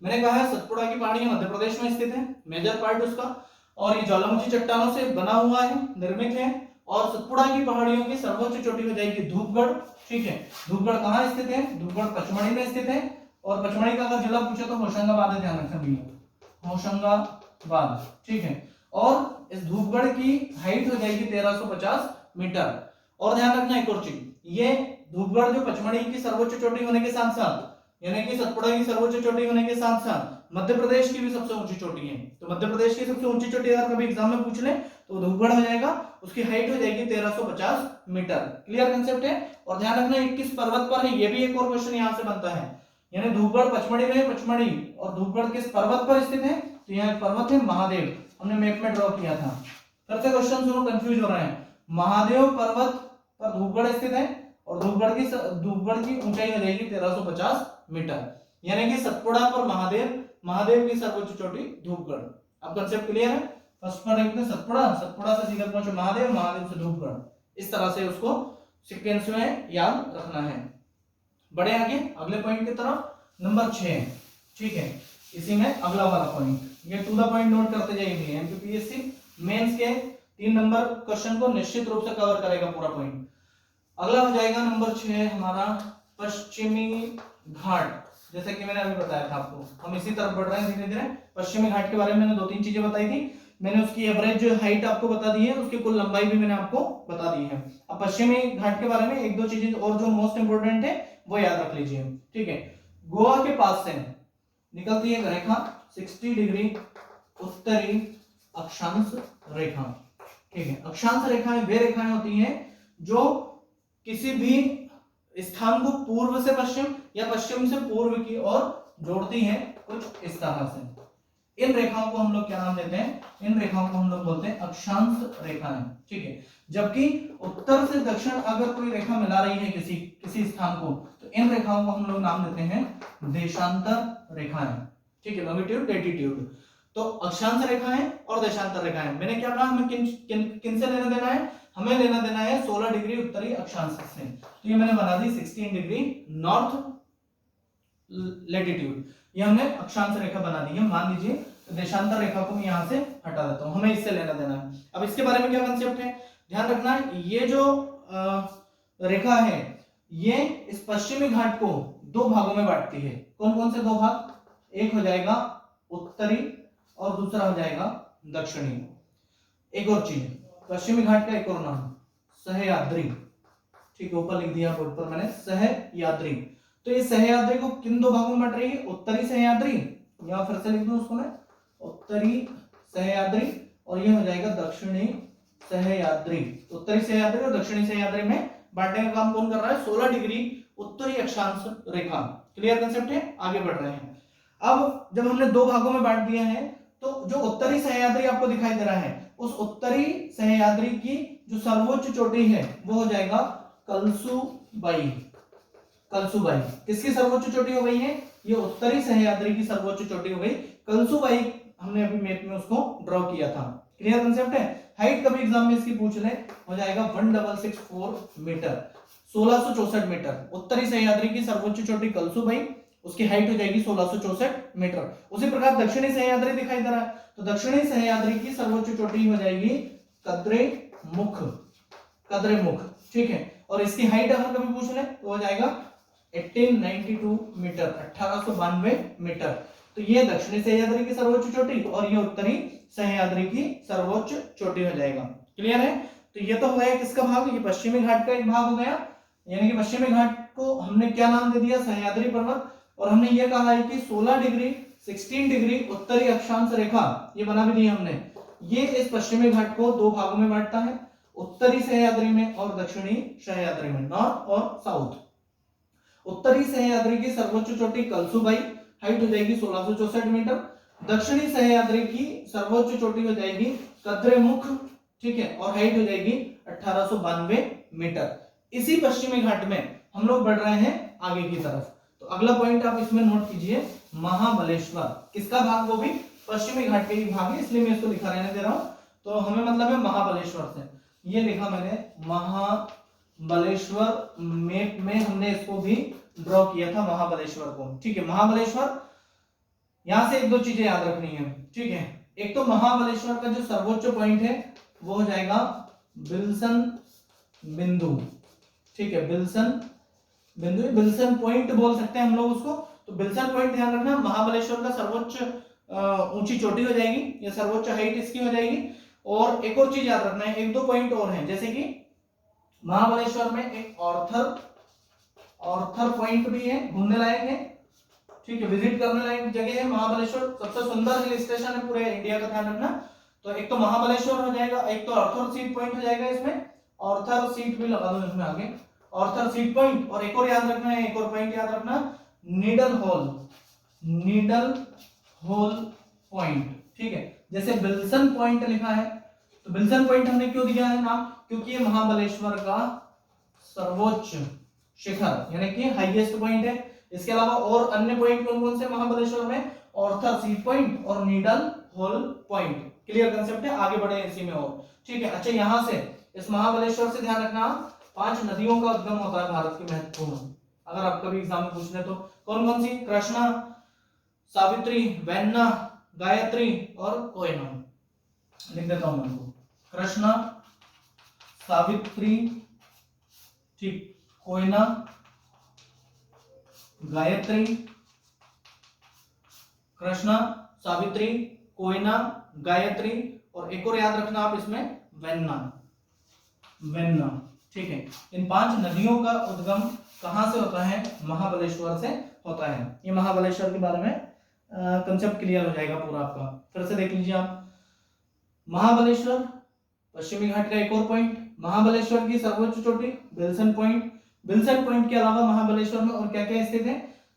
मैंने कहा है सतपुड़ा की पहाड़ी मध्य प्रदेश में स्थित है, मेजर पार्ट उसका, और ये ज्वालामुखी चट्टानों से बना हुआ है, निर्मित है। और सतपुड़ा की पहाड़ियों की सर्वोच्च चोटी हो जाएगी धूपगढ़, ठीक है। धूपगढ़ कहाँ स्थित है? धूपगढ़ पचमढ़ी में स्थित है। और पचमढ़ी का अगर जिला पूछे तो होशंगाबाद है, ध्यान रखना भैया, होशंगाबाद, ठीक है। और इस धूपगढ़ की हाइट हो जाएगी 1350 मीटर। और ध्यान रखना एक और चीज, ये धूपगढ़ जो पचमढ़ी की सर्वोच्च चोटी होने के साथ साथ, यानी कि सतपुड़ा की सर्वोच्च चोटी होने के साथ साथ मध्य प्रदेश की भी सबसे ऊंची चोटी है। तो मध्य प्रदेश की सबसे ऊंची चोटी अगर कभी एग्जाम में पूछ ले तो धूपगढ़ हो जाएगा, उसकी हाइट हो जाएगी 1350 मीटर। क्लियर कंसेप्ट है? और ध्यान रखना 21 पर्वत पर है, ये भी एक और क्वेश्चन यहाँ से बनता है। यानी धूपगढ़ पचमढ़ी में, पचमढ़ी और धूपगढ़ किस पर्वत पर स्थित है? तो यहाँ पर्वत है महादेव, हमने मैप में ड्रॉ किया था। फिर से क्वेश्चन सुनो, कंफ्यूज हो रहे हैं। महादेव पर्वत पर धूपगढ़ स्थित है और धूपगढ़ की ऊंचाई हो जाएगी 1350 मीटर। यानी कि सतपुड़ा पर महादेव, महादेव की सर्वोच्च चोटी धूपगढ़। अब कंसेप्ट क्लियर है। फर्स्ट पर रखते हैं सतपुड़ा, सतपुड़ा से सीधा पहुंचे महादेव, महादेव से धूपगढ़। इस तरह से उसको सीक्वेंस में याद रखना है। बढ़े आगे अगले पॉइंट की तरफ, नंबर 6। ठीक है, इसी में अगला वाला पॉइंट, ये टू द पॉइंट नोट करते जाइए। एमपीपीएससी मेंस के 3 नंबर क्वेश्चन को निश्चित रूप से कवर करेगा पूरा पॉइंट। अगला हो जाएगा नंबर 6 हमारा पश्चिमी घाट। जैसे कि मैंने अभी बताया था आपको, हम इसी तरफ बढ़ रहे हैं धीरे धीरे। पश्चिमी घाट के बारे में मैंने 2-3 चीजें बताई थी। मैंने उसकी एवरेज हाइट आपको बता दी है, उसकी कुल लंबाई भी मैंने आपको बता दी है। अब पश्चिमी घाट के बारे में 1-2 चीजें और जो मोस्ट इंपोर्टेंट है वो याद रख लीजिए। ठीक है, गोवा के पास से निकलती है एक रेखा 60 डिग्री उत्तरी अक्षांश रेखा। ठीक है, अक्षांश रेखाएं वे रेखाएं होती हैं जो किसी भी स्थान को पूर्व से पश्चिम या पश्चिम से पूर्व की ओर जोड़ती हैं, कुछ इस तरह से। इन रेखाओं को हम लोग क्या नाम देते हैं? इन रेखाओं को हम लोग बोलते हैं अक्षांश रेखाएं। ठीक है, जबकि उत्तर से दक्षिण अगर कोई रेखा मिला रही है किसी स्थान को, तो इन रेखाओं को हम लोग नाम देते हैं देशांतर रेखाएं। ठीक है, लॉन्गिट्यूड लैटिट्यूड। तो अक्षांश रेखाएं और देशांतर रेखाएं, मैंने क्या कहा, हमें किन से लेना देना है? हमें लेना देना है 16 डिग्री उत्तरी अक्षांश से। तो ये मैंने बना दी 16 डिग्री नॉर्थ लैटिट्यूड, ये हमने अक्षांश रेखा बना दी है। मान लीजिए तो देशांतर रेखा को मैं यहां से हटा देता हूं, हमें इससे लेना देना है। अब इसके बारे में क्या कंसेप्ट है, ध्यान रखना है। ये जो रेखा है ये इस पश्चिमी घाट को 2 भागों में बांटती है। कौन कौन से 2 भाग? एक हो जाएगा उत्तरी और दूसरा हो जाएगा दक्षिणी। एक और चीज, पश्चिमी घाट का एक और नाम सहयाद्री। ठीक है, ऊपर लिख दिया बोर्ड पर मैंने सहयाद्री। तो ये सहयाद्री को किन 2 भागों में बांट रही है? उत्तरी सहयाद्री, या फिर से लिख दूं उसको मैं, उत्तरी सहयाद्री, और ये हो जाएगा दक्षिणी सहयाद्री। उत्तरी सहयाद्री और दक्षिणी सहयाद्री में बांटने का काम कौन कर रहा है? 16 डिग्री उत्तरी अक्षांश रेखा। क्लियर कंसेप्ट है, आगे बढ़ रहे हैं। अब जब हमने 2 भागों में बांट दिया है, तो जो उत्तरी सहयाद्री आपको दिखाई दे रहा है, उस उत्तरी सहयाद्री की जो सर्वोच्च चोटी है वो हो जाएगा कलसुबाई। कलसुबाई किसकी सर्वोच्च चोटी हो गई है? ये उत्तरी सहयाद्री की सर्वोच्च चोटी हो गई कलसुबाई। हमने अभी मैप में उसको ड्रॉ किया था। क्लियर कंसेप्ट है। हाइट कभी एग्जाम में इसकी पूछ ले, हो जाएगा 1664 मीटर, 1664 मीटर। उत्तरी सहयाद्री की सर्वोच्च चोटी कलसुबाई, उसकी हाइट हो जाएगी 1664 मीटर। उसी प्रकार दक्षिणी सहयाद्री दिखाई दे रहा है, तो दक्षिणी सहयाद्री की सर्वोच्च चोटी हो जाएगी कद्रेमुख। कद्रेमुख, ठीक है। और इसकी हाइट अगर कभी पूछ ले तो हो जाएगा 1892 मीटर, 1892 मीटर। तो ये दक्षिणी सह्याद्री की सर्वोच्च चोटी और ये उत्तरी सह्याद्री की सर्वोच्च चोटी हो जाएगा। क्लियर है। तो ये तो हो गया किसका भाग, ये पश्चिमी घाट का एक भाग हो गया। यानी कि पश्चिमी घाट को हमने क्या नाम दे दिया, सह्याद्री पर्वत। और हमने ये कहा है कि 16 डिग्री उत्तरी अक्षांश रेखा ये बना भी दी हमने। ये इस पश्चिमी घाट को 2 भागों में बांटता है, उत्तरी सह्याद्री में और दक्षिणी सह्याद्री में, नॉर्थ और साउथ। उत्तरी सह्याद्री की सर्वोच्च चोटी कलसुबाई, हाइट हो जाएगी 1664 मीटर। दक्षिणी सह्याद्री की सर्वोच्च चोटी हो जाएगी कद्रेमुख, ठीक है, और हाइट हो जाएगी 1892 मीटर। इसी पश्चिमी घाट में हम लोग बढ़ रहे हैं आगे की तरफ। तो अगला पॉइंट आप इसमें नोट कीजिए, महाबलेश्वर किसका भाग, वो भी पश्चिमी घाट के ही भाग है, इसलिए मैं इसको लिखा रहने दे रहा हूं। तो हमें मतलब है महाबलेश्वर से, ये लिखा मैंने महाबलेश्वर, मैप में हमने इसको भी ड्रॉ किया था महाबलेश्वर को, ठीक है। महाबलेश्वर, यहां से 1-2 चीजें याद रखनी है, ठीक है। एक तो महाबलेश्वर का जो सर्वोच्च पॉइंट है वो हो जाएगा बिल्सन बिंदु, ठीक है, बिल्सन बिंदु, बिल्सन पॉइंट बोल सकते हैं हम लोग उसको। तो बिल्सन पॉइंट ध्यान रखना, महाबलेश्वर का सर्वोच्च ऊंची चोटी हो जाएगी, या सर्वोच्च हाइट इसकी हो जाएगी। और एक और चीज याद रखना है, 1-2 पॉइंट और हैं, जैसे कि महाबलेश्वर में एक ऑर्थर पॉइंट भी है, घूमने लायक है, ठीक है, विजिट करने लायक जगह है। महाबलेश्वर सबसे सुंदर हिल स्टेशन है पूरे इंडिया का, ध्यान रखना। तो एक तो महाबलेश्वर हो जाएगा, एक तो ऑर्थर सीट पॉइंट हो जाएगा इसमें, ऑर्थर सीट भी लगा दो इसमें आगे, ऑर्थर सीट पॉइंट। और एक और याद रखना है, एक और पॉइंट याद रखना, नीडल होल पॉइंट, ठीक है। जैसे बिल्सन पॉइंट लिखा है, तो बिल्सन पॉइंट हमने क्यों दिया है नाम, क्योंकि ये महाबलेश्वर का सर्वोच्च शिखर यानी कि हाईएस्ट पॉइंट है। इसके अलावा और अन्य पॉइंट कौन कौन से महाबलेश्वर में, ऑर्थर सीड पॉइंट और needle hole point. Clear concept है, आगे बढ़े इसी में और ठीक है। अच्छा यहाँ से इस महाबलेश्वर से ध्यान रखना 5 नदियों का उद्गम होता है भारत की महत्वपूर्ण, अगर आप कभी एग्जाम में पूछ ले तो कौन कौन सी, कृष्णा, सावित्री, वेन्ना, गायत्री और कोयना। लिख देता हूं मैं आपको, कृष्णा, सावित्री, ठीक, कोयना, गायत्री, कृष्णा, सावित्री, कोयना, गायत्री और एक और याद रखना आप इसमें वेन्ना, वेन्ना, ठीक है। इन 5 नदियों का उद्गम कहां से होता है, महाबलेश्वर से होता है। ये महाबलेश्वर के बारे में कंसेप्ट क्लियर हो जाएगा पूरा आपका। फिर से देख लीजिए आप, महाबलेश्वर पश्चिमी घाट का एक और पॉइंट, महाबलेश्वर की सर्वोच्च चोटी विल्सन पॉइंट। विल्सन पॉइंट के अलावा महाबलेश्वर में और क्या क्या स्थित है,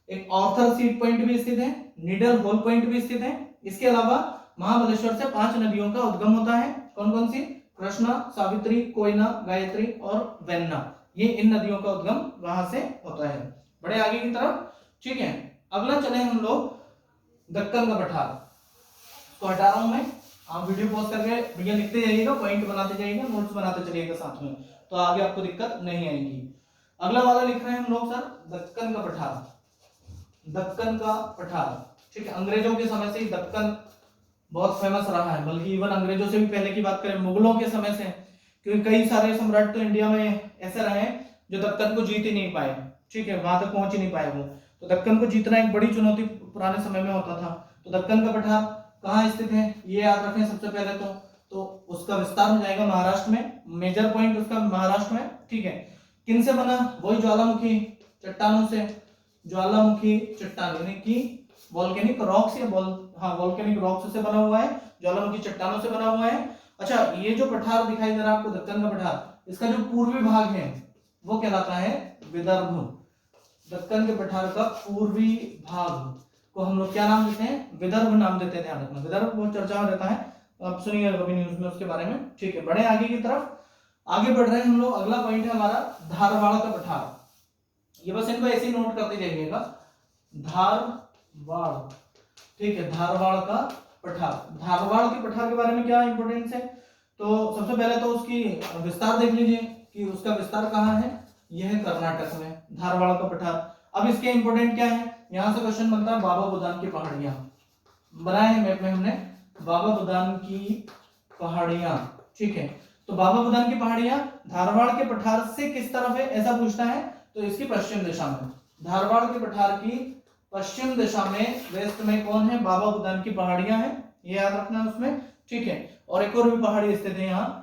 एक ऑर्थर सीड पॉइंट भी स्थित है, नीडल होल पॉइंट भी स्थित है। इसके अलावा महाबलेश्वर से 5 नदियों का उद्गम होता है, कौन कौन सी, कृष्णा, सावित्री, कोयना, गायत्री और वेन्ना। ये इन नदियों का उद्गम वहां से होता है। बड़े आगे की तरफ, ठीक है। अगला चले हम लोग दक्कन का पठार, तो हटा रहा हूं मैं, आप वीडियो पॉज करके भैया लिखते जाइएगा, पॉइंट बनाते जाइएगा, नोट्स बनाते चलिएगा साथ में, तो आगे आपको दिक्कत नहीं आएगी। अगला वाला लिख रहे हैं हम लोग सर, दक्कन का पठार, दक्कन का पठार, ठीक है। अंग्रेजों के समय से ही दक्कन बहुत फेमस रहा है, बल्कि इवन अंग्रेजों से भी पहले की बात करें, मुगलों के समय से, क्योंकि कई सारे सम्राट तो इंडिया में ऐसे रहे जो दक्कन को जीत ही नहीं पाए, ठीक है, वहां तक पहुंच ही नहीं पाए वो। तो दक्कन को जीतना एक बड़ी चुनौती पुराने समय में होता था। तो दक्कन का पठार कहाँ स्थित है, ये याद रखें सबसे पहले तो उसका विस्तार हो जाएगा महाराष्ट्र में, मेजर पॉइंट उसका महाराष्ट्र में, ठीक है। किन से बना, वही ज्वालामुखी चट्टानों से, ज्वालामुखी चट्टान यानी कि वोल्केनिक रॉक्स या वोल्केनिक रॉक्स से बना हुआ है, ज्वालामुखी चट्टानों से बना हुआ है। अच्छा, ये जो पठार दिखाई दे रहा है आपको दक्कन का पठार, इसका जो पूर्वी भाग है वो कहलाता है विदर्भ। दक्कन के पठार का पूर्वी भाग को हम लोग क्या नाम देते हैं, विदर्भ नाम देते हैं, ध्यान रखना। विदर्भ बहुत चर्चा में रहता है, आप सुनिएगा कभी न्यूज में उसके बारे में, ठीक है। बड़े आगे की तरफ आगे बढ़ रहे हैं हम लोग। अगला पॉइंट है हमारा धारवाड़ का पठार, ये बस इनको ऐसे ही नोट करते जाइएगा, धारवाड़, ठीक है, धारवाड़ का पठार। धारवाड़ के पठार के बारे में क्या इंपोर्टेंस है, तो सबसे पहले तो उसकी विस्तार देख लीजिए कि उसका विस्तार कहाँ है, यह है कर्नाटक में, धारवाड़ का पठार। अब इसके इंपोर्टेंट क्या है, यहां से क्वेश्चन बनता है, बाबा बुदान की पहाड़ियां बनाए हैं मैप में हमने, बाबा बुदान की पहाड़ियां, ठीक है। तो बाबा बुदान की पहाड़ियां धारवाड़ के पठार से किस तरफ है ऐसा पूछना है, तो इसकी पश्चिम दिशा में, धारवाड़ के पठार की पश्चिम दिशा में, वेस्ट में कौन है, बाबा बुदान की पहाड़ियां हैं, ये याद रखना उसमें, ठीक है। और एक और भी पहाड़ी स्थित है यहाँ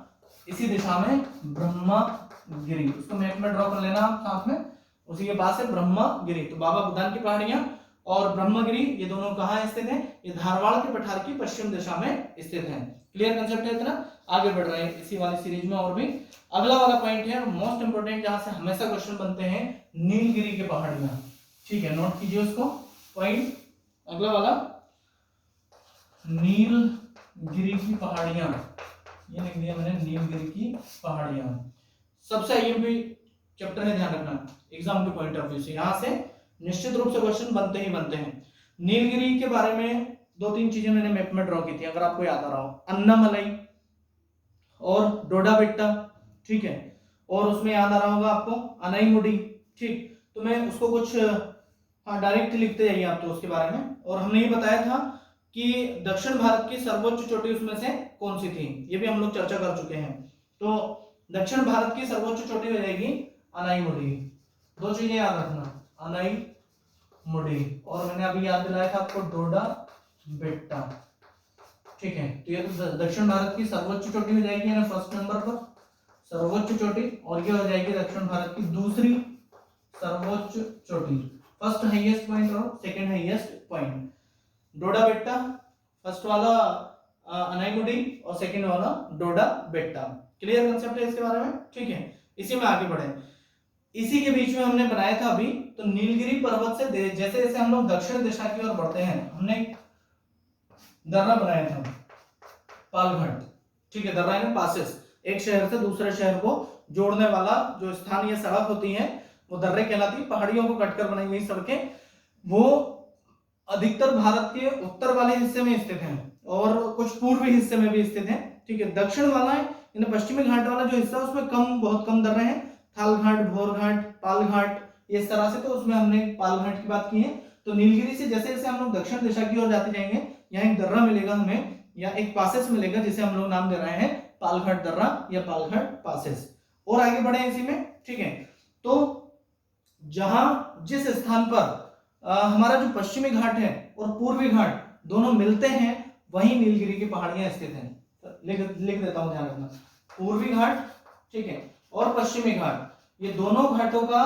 इसी दिशा में, ब्रह्मगिरी, उसको मैप में ड्रॉ कर लेना आप साथ में, उसी के पास है ब्रह्मगिरी। तो बाबा बुदान की पहाड़ियां और ब्रह्मगिरी ये दोनों कहाँ स्थित हैं, ये धारवाड़ के पठार की पश्चिम दिशा में स्थित हैं। क्लियर कंसेप्ट है इतना, आगे बढ़ रहे हैं इसी वाली सीरीज में। और भी अगला वाला पॉइंट है मोस्ट इंपोर्टेंट, जहां से हमेशा क्वेश्चन बनते हैं, नीलगिरी की पहाड़ियां, ठीक है, नोट कीजिए उसको पॉइंट। अगला वाला नीलगिरी की पहाड़ियां, ये लिख दिया मैंने, नीलगिरी की पहाड़ियां सबसे आईएमपी चैप्टर है, ध्यान रखना एग्जाम के पॉइंट ऑफ व्यू से, यहां से निश्चित रूप से क्वेश्चन बनते ही बनते हैं। नीलगिरी के बारे में 2-3 चीजें मैंने मैप में ड्रॉ की थी, अगर आपको याद आ रहा हो, अन्नामलाई और डोडा बेट्टा, ठीक है, और उसमें याद आ रहा होगा आपको अनाईमुडी, ठीक। तो मैं उसको कुछ डायरेक्ट लिखते जाइए आप तो उसके बारे में। और हमने ये बताया था कि दक्षिण भारत की सर्वोच्च चोटी उसमें से कौन सी थी, ये भी हम लोग चर्चा कर चुके हैं। तो दक्षिण भारत की सर्वोच्च चोटी हो जाएगी अनाईमुडी। 2 चीजें याद रखना, अनाईमुडी, और मैंने अभी याद दिलाया था आपको डोडा बेट्टा, ठीक है। तो ये तो दक्षिण भारत की सर्वोच्च चोटी हो जाएगी ना, फर्स्ट नंबर पर सर्वोच्च चोटी, और ये हो जाएगी दक्षिण भारत की दूसरी सर्वोच्च चोटी, फर्स्ट हाईएस्ट पॉइंट और सेकंड हाईएस्ट पॉइंट। डोडा बेट्टा फर्स्ट वाला, अनाईमुडी और सेकंड वाला डोडा बेट्टा। क्लियर कंसेप्ट है इसके बारे में, ठीक है। इसी में आगे बढ़े, इसी के बीच में हमने बनाया था अभी, तो नीलगिरी पर्वत से जैसे जैसे हम लोग दक्षिण दिशा की ओर बढ़ते हैं, हमने दर्रा बनाया था पालघाट, ठीक है, दर्रा यानी पासेस, एक शहर से दूसरे शहर को जोड़ने वाला जो स्थानीय सड़क होती है वो दर्रे कहलाती है, पहाड़ियों को कटकर बनाई हुई सड़कें, वो अधिकतर भारत के उत्तर वाले हिस्से में स्थित हैं और कुछ पूर्वी हिस्से में भी स्थित हैं। ठीक है, दक्षिण वाला है यानी पश्चिमी घाट वाला जो हिस्सा है उसमें बहुत कम दर्रे हैं, थाल घाट, भोर घाट, पाल घाट, इस तरह से। तो उसमें हमने पाल घाट की बात की है। तो नीलगिरी से जैसे जैसे हम लोग दक्षिण दिशा की ओर जाते जाएंगे, यहाँ एक दर्रा मिलेगा हमें, या एक पासेस मिलेगा जिसे हम लोग नाम दे रहे हैं पालघाट दर्रा या पालघाट पासेस। और आगे बढ़े इसी में। ठीक है, तो जहां जिस स्थान पर हमारा जो पश्चिमी घाट है और पूर्वी घाट दोनों मिलते हैं, वहीं नीलगिरी की पहाड़ियां स्थित हैं। लिख देता हूं, ध्यान रखना, पूर्वी घाट, ठीक है, और पश्चिमी घाट, ये दोनों घाटों का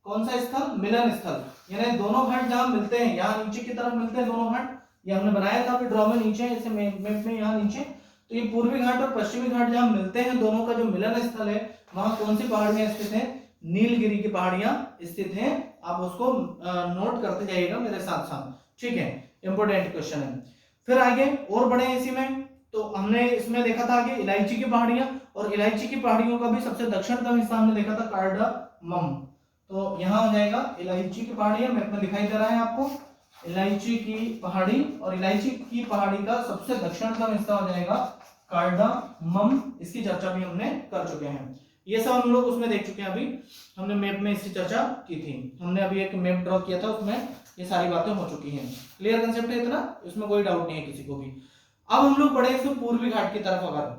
कौन सा स्थल? मिलन स्थल। यानी दोनों घाट जहां मिलते हैं, यहाँ नीचे की तरफ मिलते हैं दोनों घाट, ये हमने बनाया था ड्रॉ में नीचे, ऐसे मैप में यहाँ नीचे। तो ये पूर्वी घाट और पश्चिमी घाट जहां मिलते हैं, दोनों का जो मिलन स्थल है, वहां कौन सी पहाड़ियां स्थित हैं? नीलगिरी की पहाड़ियां स्थित हैं। आप उसको नोट करते जाइएगा मेरे साथ साथ। ठीक है, इंपोर्टेंट क्वेश्चन है। फिर आगे और बढ़े इसी में, तो हमने इसमें देखा था आगे इलायची की पहाड़ियां, और इलायची की पहाड़ियों का भी सबसे दक्षिणतम हिस्सा हमने देखा था कार्डामम। तो यहाँ हो जाएगा इलायची की पहाड़ियां, मैप में दिखाई दे रहा है आपको, इलायची की पहाड़ी, और इलायची की पहाड़ी का सबसे दक्षिणतम हिस्सा हो जाएगा कार्डामम। इसकी चर्चा भी हमने कर चुके हैं। ये सब हम लोग उसमें देख चुके हैं, अभी हमने मैप में इसकी चर्चा की थी, हमने अभी एक मैप ड्रॉ किया था, उसमें ये सारी बातें हो चुकी हैं। क्लियर कंसेप्ट है इतना, इसमें कोई डाउट नहीं है किसी को भी। अब हम लोग बढ़े इसमें पूर्वी घाट की तरफ, अगर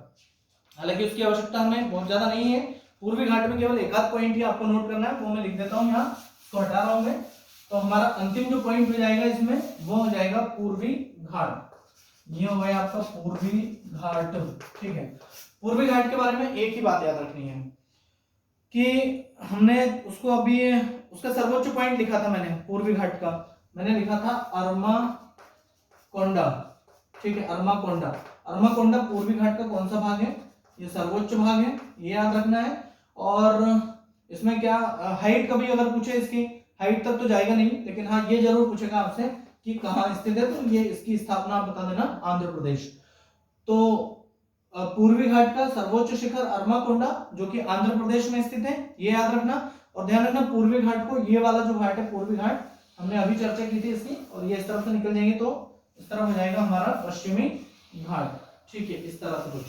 हालांकि उसकी आवश्यकता हमें बहुत ज्यादा नहीं है, पूर्वी घाट में केवल एक आध पॉइंट ही आपको नोट करना है, वो मैं लिख देता हूँ यहाँ, तो हटा रहा हूँ मैं। तो हमारा अंतिम जो पॉइंट हो जाएगा इसमें, वो हो जाएगा पूर्वी घाट। ये हो गया आपका पूर्वी घाट। ठीक है, पूर्वी घाट के बारे में एक ही बात याद रखनी है कि हमने उसको अभी उसका सर्वोच्च पॉइंट लिखा था मैंने, पूर्वी घाट का मैंने लिखा था अरमाकोंडा। ठीक है, अरमाकोंडा। अरमाकोंडा पूर्वी घाट का कौन सा भाग है? ये सर्वोच्च भाग है, ये याद रखना है। और इसमें क्या हाइट कभी अगर पूछे, इसकी हाइट तक तो जाएगा नहीं, लेकिन हाँ ये जरूर पूछेगा आपसे कि कहाँ स्थित है, तो ये इसकी स्थापना आप बता देना, आंध्र प्रदेश। तो पूर्वी घाट का सर्वोच्च शिखर अरमाकोंडा जो कि आंध्र प्रदेश में स्थित है, ये याद रखना। और ध्यान रखना पूर्वी घाट को, ये वाला जो घाट है पूर्वी घाट, हमने अभी चर्चा की थी इसकी, और ये इस तरफ से निकल जाएंगे तो इस तरफ हो जाएगा हमारा पश्चिमी घाट। ठीक है, इस तरह से कुछ।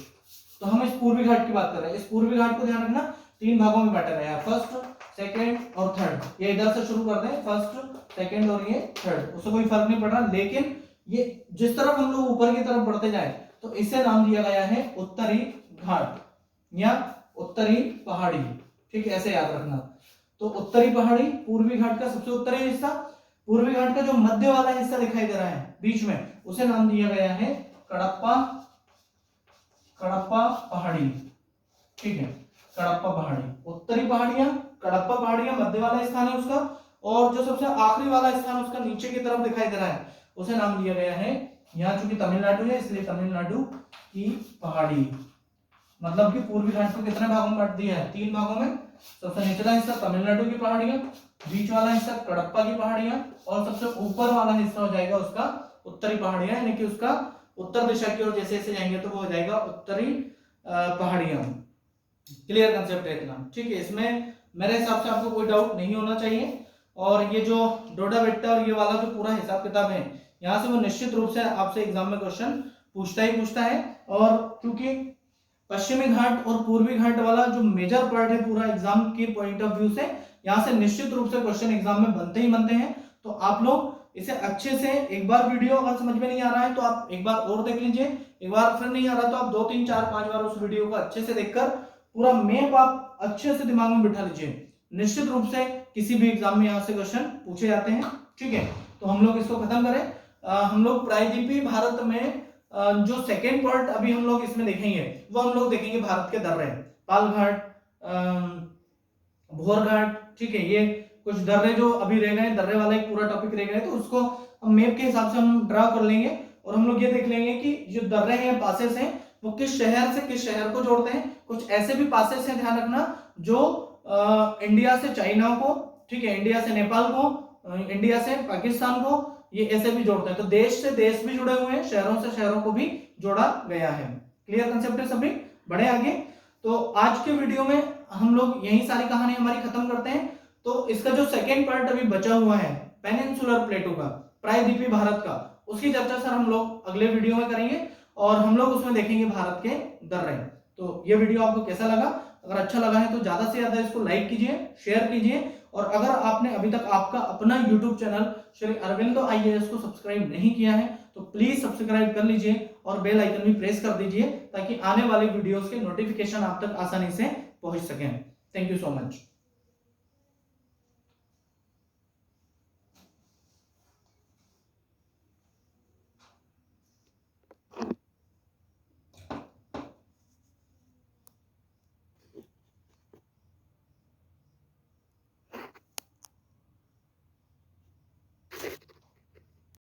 तो हम इस पूर्वी घाट की बात कर रहे हैं। इस पूर्वी घाट को ध्यान रखना 3 भागों में बांटा गया है, फर्स्ट, सेकंड और थर्ड। ये इधर से शुरू करते हैं, फर्स्ट, सेकंड और ये थर्ड, उससे कोई फर्क नहीं पड़ रहा, लेकिन ये जिस तरफ हम लोग ऊपर की तरफ बढ़ते जाए तो इसे नाम दिया गया है उत्तरी घाट या उत्तरी पहाड़ी। ठीक है, ऐसे याद रखना। तो उत्तरी पहाड़ी, पूर्वी घाट का सबसे उत्तरी हिस्सा, पूर्वी घाट का जो मध्य वाला हिस्सा दिखाई दे रहा है बीच में, उसे नाम दिया गया है कडप्पा पहाड़ी। ठीक है, कडप्पा पहाड़ी, उत्तरी पहाड़ियां, कडप्पा पहाड़ियां मध्य वाला स्थान है उसका, और जो सबसे आखिरी वाला स्थान उसका नीचे की तरफ दिखाई दे रहा है, उसे नाम दिया गया है, यहाँ चूंकि तमिलनाडु है इसलिए तमिलनाडु की पहाड़ी। मतलब कि पूर्वी घाट को कितने भागों में बांट दिया है? 3 भागों में। सबसे निचला हिस्सा तमिलनाडु की पहाड़ियां, बीच वाला हिस्सा कडप्पा की पहाड़ियां, और सबसे ऊपर वाला हिस्सा हो जाएगा उसका उत्तरी पहाड़ियां, यानी कि उसका उत्तर दिशा की ओर जैसे जैसे जाएंगे तो वो हो जाएगा उत्तरी पहाड़ियां। क्लियर कंसेप्ट है इतना? ठीक है, इसमें मेरे हिसाब से आपको कोई डाउट नहीं होना चाहिए। और ये जो डोडा बेट्टा और ये वाला जो पूरा हिसाब किताब है, यहाँ से वो निश्चित रूप से आपसे एग्जाम में क्वेश्चन पूछता ही पूछता है। और क्योंकि पश्चिमी घाट और पूर्वी घाट वाला जो मेजर पार्ट है पूरा एग्जाम के पॉइंट ऑफ व्यू से, यहाँ से निश्चित रूप से क्वेश्चन एग्जाम में बनते ही बनते हैं। तो आप लोग इसे अच्छे से एक बार, वीडियो अगर समझ में नहीं आ रहा है तो आप एक बार और देख लीजिए, एक बार फिर नहीं आ रहा तो आप 2 3 4 5 बार उस वीडियो को अच्छे से देखकर पूरा मैप आप अच्छे से दिमाग में बिठा लीजिए। निश्चित रूप से किसी भी एग्जाम में यहाँ से क्वेश्चन पूछे जाते हैं। ठीक है, तो हम लोग इसको खत्म करें। हम लोग प्रायद्वीपीय भारत में जो सेकेंड पार्ट अभी हम लोग इसमें देखेंगे, वो हम लोग देखेंगे भारत के दर्रे, पाल घाट, भोर घाट। ठीक है, ये कुछ दर्रे जो अभी रह गए, दर्रे वाला एक पूरा टॉपिक रह गया, तो उसको हम मैप के हिसाब से हम ड्रा कर लेंगे, और हम लोग ये देख लेंगे कि जो दर्रे हैं, पासेस हैं, वो किस शहर से किस शहर को जोड़ते हैं। कुछ ऐसे भी पासेस हैं, ध्यान रखना, जो इंडिया से चाइना को, ठीक है, इंडिया से नेपाल को, इंडिया से पाकिस्तान को, ये ऐसे भी जोड़ते हैं। तो देश से देश भी जुड़े हुए हैं, शहरों से शहरों को भी जोड़ा गया है। क्लियर कंसेप्ट है सभी? बढ़े आगे। तो आज के वीडियो में हम लोग यही सारी कहानी हमारी खत्म करते हैं। तो इसका जो सेकेंड पार्ट अभी बचा हुआ है पेनिनसुलर प्लेटो का, प्रायद्वीपीय भारत का, उसकी चर्चा सर हम लोग अगले वीडियो में करेंगे और हम लोग उसमें देखेंगे भारत के दर्रे। तो ये वीडियो आपको कैसा लगा? अगर अच्छा लगा है तो ज्यादा से ज्यादा इसको लाइक कीजिए, शेयर कीजिए, और अगर आपने अभी तक आपका अपना YouTube channel Shri Aurobindo IAS को सब्सक्राइब नहीं किया है तो प्लीज सब्सक्राइब कर लीजिए और बेल आइकन भी प्रेस कर दीजिए ताकि आने वाले वीडियोस के नोटिफिकेशन आप तक आसानी से पहुंच सकें। Thank you so much.